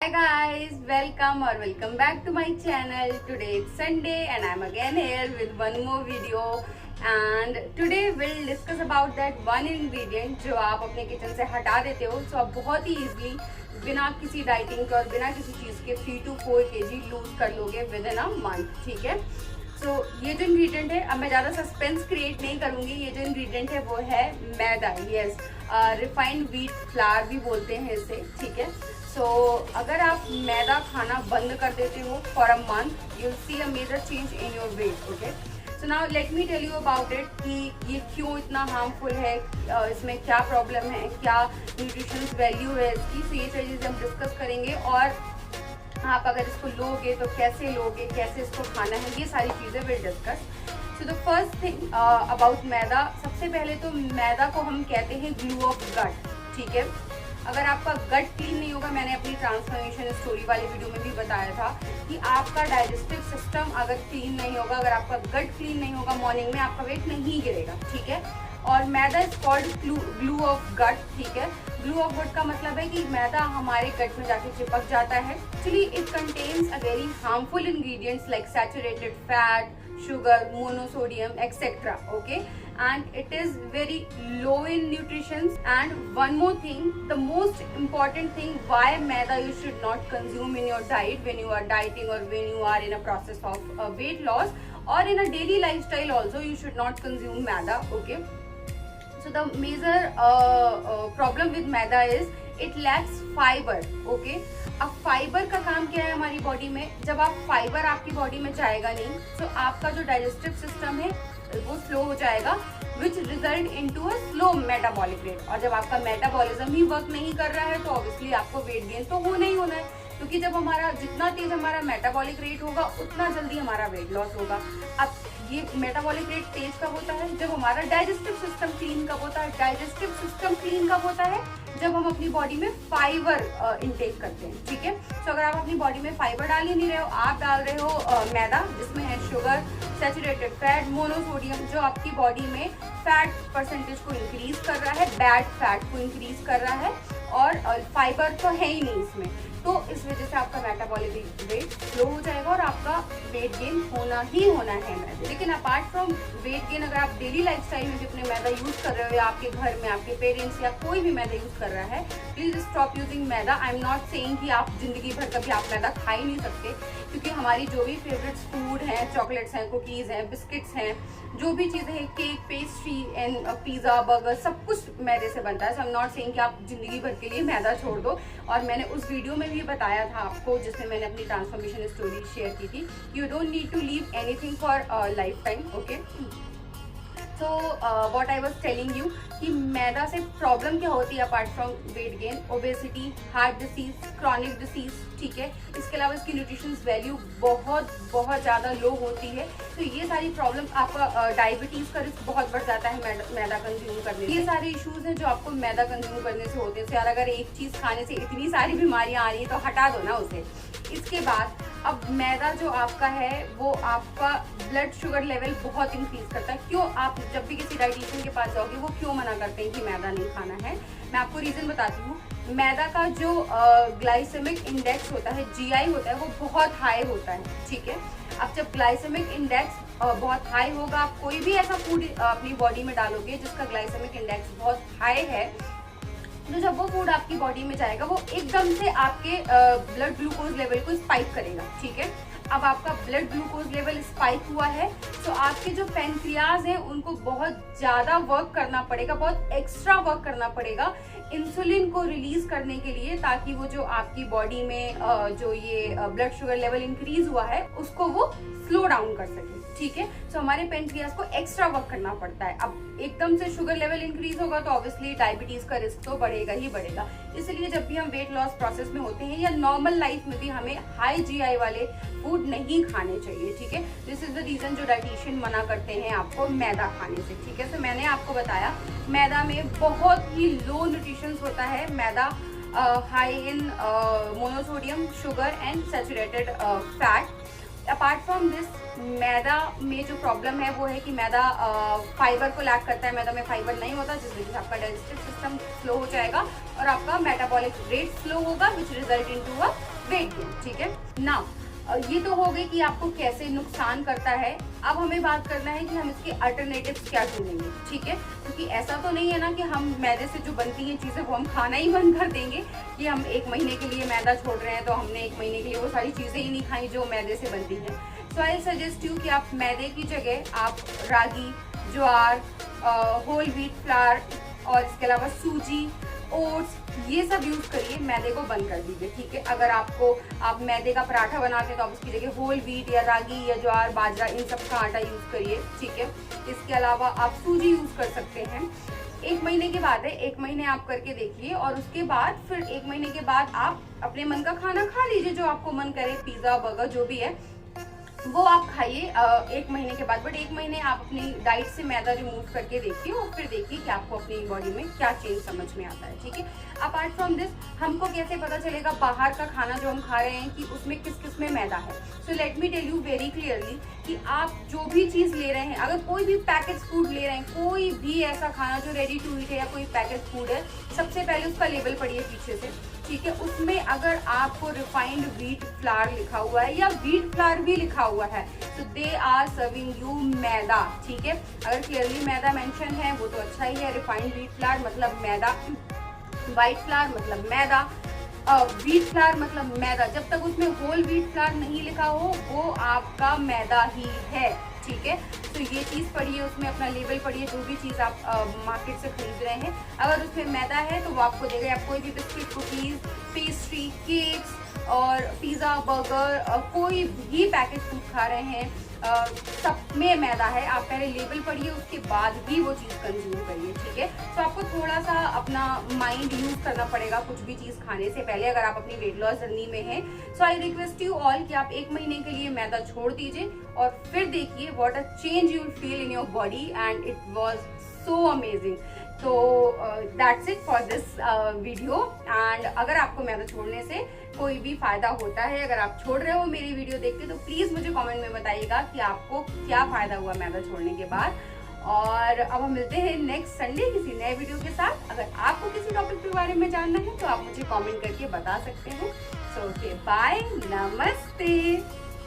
Hi guys, welcome or welcome back to my channel. Today it's Sunday and I'm again here with one more video. And today we'll discuss about that one ingredient जो आप अपने kitchen से हटा देते हो, तो आप बहुत ही easily बिना किसी डाइटिंग के और बिना किसी चीज़ के 3 to 4 kg लूज कर लोगे विद इन अ मंथ. ठीक है. तो ये जो इंग्रेडिएंट है, अब मैं ज़्यादा सस्पेंस क्रिएट नहीं करूँगी. ये जो इंग्रेडिएंट है वो है मैदा. यस, रिफाइंड व्हीट फ्लावर भी बोलते हैं इसे. ठीक है. सो अगर आप मैदा खाना बंद कर देते हो for a month, you see a major change in your weight. Okay. So now let me tell you about it कि ये क्यों इतना हार्मफुल है, इसमें क्या प्रॉब्लम है, क्या न्यूट्रिशंस वैल्यू है इसकी. सो ये सारी चीज़ें हम डिस्कस करेंगे और आप अगर इसको लोगे तो कैसे लोगे, कैसे इसको खाना है, ये सारी चीज़ें will discuss. So the first thing about maida, सबसे पहले तो मैदा को हम कहते हैं ग्लू ऑफ गट. ठीक है. अगर आपका गट क्लीन नहीं होगा, मैंने अपनी ट्रांसफॉर्मेशन स्टोरी वाले वीडियो में भी बताया था कि आपका डाइजेस्टिव सिस्टम अगर क्लीन नहीं होगा, अगर आपका गट क्लीन नहीं होगा, मॉर्निंग में आपका वेट नहीं गिरेगा. ठीक है. और maida is called glue of gut. ठीक है. ग्लू ऑफ गट का मतलब है कि मैदा हमारे गट में जाके चिपक जाता है. Actually it contains a very harmful ingredients like saturated fat, sugar, monosodium, etc. Okay, and it is very low in nutrition. And one more thing, the most important thing, why maida you should not consume in your diet when you are dieting or when you are in a process of weight loss or in a daily lifestyle also, you should not consume maida. Okay. So the major problem with maida is it lacks fiber. Okay. अब fibre का काम क्या है हमारी body में. जब आप fibre आपकी बॉडी में जाएगा नहीं, तो आपका जो डाइजेस्टिव सिस्टम है वो स्लो हो जाएगा, which result into a slow metabolic rate. और जब आपका मेटाबॉलिज्म ही वर्क नहीं कर रहा है तो ऑब्वियसली आपको वेट गेन तो होना ही होना है, क्योंकि जब हमारा जितना तेज हमारा मेटाबॉलिक रेट होगा उतना जल्दी हमारा वेट लॉस होगा. अब ये मेटाबॉलिक रेट तेज कब होता है? जब हमारा डाइजेस्टिव सिस्टम क्लीन कब होता है? डाइजेस्टिव सिस्टम क्लीन कब होता है? जब हम अपनी बॉडी में फाइबर इनटेक करते हैं. ठीक है. तो अगर आप अपनी बॉडी में फाइबर डाल ही नहीं रहे हो, आप डाल रहे हो मैदा जिसमें है शुगर, सैचुरेटेड फैट, मोनोसोडियम, जो आपकी बॉडी में फैट परसेंटेज को इंक्रीज कर रहा है, बैड फैट को इंक्रीज कर रहा है, और फाइबर तो है ही नहीं इसमें. तो इस वजह से आपका मेटाबॉलिक रेट स्लो हो जाएगा और आपका वेट गेन होना ही होना है मैदे. लेकिन अपार्ट फ्रॉम वेट गेन, अगर आप डेली लाइफस्टाइल में भी अपने मैदा यूज कर रहे हो या आपके घर में आपके पेरेंट्स या कोई भी मैदा यूज कर रहा है, please stop using maida. I am not saying कि आप जिंदगी भर कभी आप मैदा खा ही नहीं सकते, क्योंकि हमारी जो भी फेवरेट फूड हैं, चॉकलेट्स हैं, कुकीज़ हैं, बिस्किट्स हैं, जो भी चीज़ें हैं, cake, pastry and pizza, burger, सब कुछ मैदे से बनता है. सो आई एम नॉट सेइंग कि आप जिंदगी भर के लिए मैदा छोड़ दो. और मैंने उस वीडियो में भी बताया था आपको, जिसमें मैंने अपनी ट्रांसफॉर्मेशन स्टोरी शेयर की थी, you don't need to leave anything for lifetime. Okay. तो what I was telling you कि मैदा से प्रॉब्लम क्या होती है apart from weight gain? Obesity, heart disease, chronic disease. ठीक है. इसके अलावा इसकी न्यूट्रिशन वैल्यू बहुत बहुत ज़्यादा लो होती है. तो ये सारी प्रॉब्लम, आपका डायबिटीज़ का रिस्क बहुत बढ़ जाता है मैदा कंज्यूम करने से. ये सारे इश्यूज हैं जो आपको मैदा कंज्यूम करने से होते हैं. तो यार अगर एक चीज़ खाने से इतनी सारी बीमारियाँ आ रही हैं तो हटा दो ना उसे. इसके बाद अब मैदा जो आपका है वो आपका ब्लड शुगर लेवल बहुत इंक्रीज करता है. क्यों? आप जब भी किसी डाइटिशियन के पास जाओगे वो क्यों मना करते हैं कि मैदा नहीं खाना है? मैं आपको रीज़न बताती हूँ. मैदा का जो ग्लाइसेमिक इंडेक्स होता है, GI होता है, वो बहुत हाई होता है. ठीक है. अब जब ग्लाइसेमिक इंडेक्स बहुत हाई होगा, आप कोई भी ऐसा फूड अपनी बॉडी में डालोगे जिसका ग्लाइसेमिक इंडेक्स बहुत हाई है, तो जब वो फूड आपकी बॉडी में जाएगा वो एकदम से आपके ब्लड ग्लूकोज लेवल को स्पाइक करेगा. ठीक है. अब आपका ब्लड ग्लूकोज लेवल स्पाइक हुआ है, तो आपके जो पैनक्रियाज हैं उनको बहुत ज़्यादा वर्क करना पड़ेगा, बहुत एक्स्ट्रा वर्क करना पड़ेगा इंसुलिन को रिलीज करने के लिए, ताकि वो जो आपकी बॉडी में जो ये ब्लड शुगर लेवल इंक्रीज हुआ है उसको वो स्लो डाउन कर सके. ठीक है. तो हमारे पेनक्रियाज को एक्स्ट्रा वर्क करना पड़ता है. अब एकदम से शुगर लेवल इंक्रीज होगा तो ऑब्वियसली डायबिटीज का रिस्क तो बढ़ेगा ही बढ़ेगा. इसलिए जब भी हम वेट लॉस प्रोसेस में होते हैं या नॉर्मल लाइफ में भी हमें हाई GI वाले फूड नहीं खाने चाहिए. ठीक है. दिस इज द रीजन जो डाइटिशियन मना करते हैं आपको मैदा खाने से. ठीक है. तो मैंने आपको बताया मैदा में बहुत ही लो न्यूट्रिशन होता है. Maida high in monosodium, sugar and saturated fat. Apart from this, maida में जो प्रॉब्लम है वो है कि मैदा फाइबर को लैक करता है. मैदा में फाइबर नहीं होता, जिस वजह से आपका डाइजेस्टिव सिस्टम स्लो हो जाएगा और आपका मेटाबॉलिक रेट स्लो होगा, which result into a weight gain. ठीक है ना, ये तो हो गई कि आपको कैसे नुकसान करता है। अब हमें बात करना है कि हम इसके अल्टरनेटिव्स क्या ढूंढेंगे। ठीक है, क्योंकि ऐसा तो नहीं है ना कि हम मैदे से जो बनती हैं चीज़ें वो हम खाना ही बंद कर देंगे, कि हम 1 महीने के लिए मैदा छोड़ रहे हैं तो हमने 1 महीने के लिए वो सारी चीज़ें ही नहीं खाई जो मैदे से बनती हैं। सो आई सजेस्ट यू कि आप मैदे की जगह आप रागी, ज्वार, होल व्हीट फ्लावर और इसके अलावा सूजी, ओट्स, ये सब यूज करिए, मैदे को बंद कर दीजिए। ठीक है, अगर आप मैदे का पराठा बनाते हैं तो आप उसकी जगह होल व्हीट या रागी या ज्वार, बाजरा, इन सब का आटा यूज करिए। ठीक है, इसके अलावा आप सूजी यूज कर सकते हैं। 1 महीने के बाद है, 1 महीने आप करके देखिए और उसके बाद फिर 1 महीने के बाद आप अपने मन का खाना खा लीजिए, जो आपको मन करे, पिज्जा, बर्गर, जो भी है वो आप खाइए 1 महीने के बाद। बट 1 महीने आप अपनी डाइट से मैदा रिमूव करके देखिए और फिर देखिए कि आपको अपनी बॉडी में क्या चेंज समझ में आता है। ठीक है, अपार्ट फ्रॉम दिस हमको कैसे पता चलेगा बाहर का खाना जो हम खा रहे हैं कि उसमें किस किस में मैदा है। So let me tell you very clearly कि आप जो भी चीज़ ले रहे हैं, अगर कोई भी पैकेज फूड ले रहे हैं, कोई भी ऐसा खाना जो रेडी टू ईट है या कोई पैकेज फूड है, सबसे पहले उसका लेबल पढ़िए पीछे से। ठीक है, उसमें अगर आपको रिफाइंड व्हीट फ्लावर लिखा हुआ है या व्हीट फ्लावर भी लिखा हुआ है तो दे आर सर्विंग यू मैदा। ठीक है, अगर क्लियरली मैदा मेंशन है वो तो अच्छा ही है। रिफाइंड व्हीट फ्लावर मतलब मैदा, व्हाइट फ्लावर मतलब मैदा, व्हीट फ्लावर मतलब मैदा। जब तक उसमें होल व्हीट फ्लावर नहीं लिखा हो वो आपका मैदा ही है। ठीक है, तो ये चीज़ पढ़िए, उसमें अपना लेबल पढ़िए, जो भी चीज़ आप मार्केट से खरीद रहे हैं अगर उसमें मैदा है तो वो आपको देगा। आप कोई भी बिस्किट, कुकीज़, पेस्ट्री, केक्स और पिज़्ज़ा, बर्गर, कोई भी पैकेज फूड खा रहे हैं सब में मैदा है। आप पहले लेबल पढ़िए, उसके बाद ही वो चीज़ कंज्यूम करिए। ठीक है, तो आपको थोड़ा सा अपना माइंड यूज करना पड़ेगा कुछ भी चीज़ खाने से पहले, अगर आप अपनी वेट लॉस जर्नी में हैं। सो आई रिक्वेस्ट यू ऑल कि आप 1 महीने के लिए मैदा छोड़ दीजिए और फिर देखिए what a change you will feel in your body and it was so amazing. तो that's it for this video. And अगर आपको मैदा छोड़ने से कोई भी फायदा होता है, अगर आप छोड़ रहे हो मेरी वीडियो देख के, तो प्लीज मुझे कमेंट में बताइएगा कि आपको क्या फायदा हुआ मैदा छोड़ने के बाद। और अब हम मिलते हैं नेक्स्ट संडे किसी नए वीडियो के साथ। अगर आपको किसी टॉपिक के बारे में जानना है तो आप मुझे कमेंट करके बता सकते हैं। सो ओके, बाय, नमस्ते।